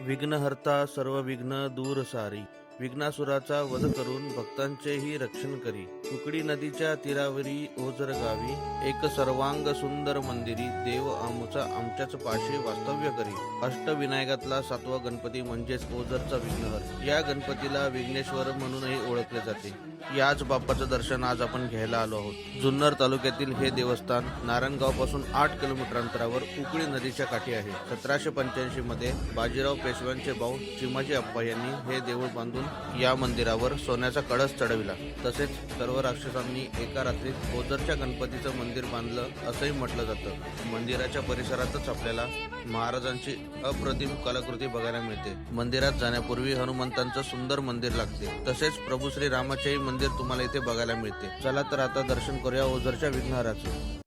विघ्नहर्ता सर्व विघ्न दूर सारी, विघ्नासुराचा वध करून भक्तांचेही रक्षण करी. कुकडी नदीच्या तीरावरी ओझर गावी, एक सर्वांग सुंदर मंदिरी, देव आमुचा आमच्याच पाशी वास्तव्य करी. अष्टविनायकातला 7वा गणपती म्हणजेच ओझरचा विघ्नहर. या गणपतीला विघ्नेश्वर म्हणूनही ओळखले जाते. याच बाप्पाचं दर्शन आज आपण घ्यायला आलो आहोत. जुन्नर तालुक्यातील हे देवस्थान नारायणगाव पासून 8 किलोमीटर अंतरावर कुकडी नदीच्या काठी आहे. 1785 मध्ये बाजीराव पेशव्यांचे भाऊ चिमाजी अप्पा यांनी हे देऊळ बांधून या मंदिरावर सोन्याचा कळस चढविला. तसेच सर्व राक्षसांनी एका रात्रीत ओझरच्या गणपतीचं मंदिर बांधलं असंही म्हटलं जातं. मंदिराच्या परिसरातच आपल्याला महाराजांची अप्रतिम कलाकृती बघायला मिळते. मंदिरात जाण्यापूर्वी हनुमंतांचं सुंदर मंदिर लागते. तसेच प्रभू श्री रामाचेही मंदिर तुम्हाला इथे बघायला मिळते. चला तर आता दर्शन करूया ओझरच्या विघ्नहराचं.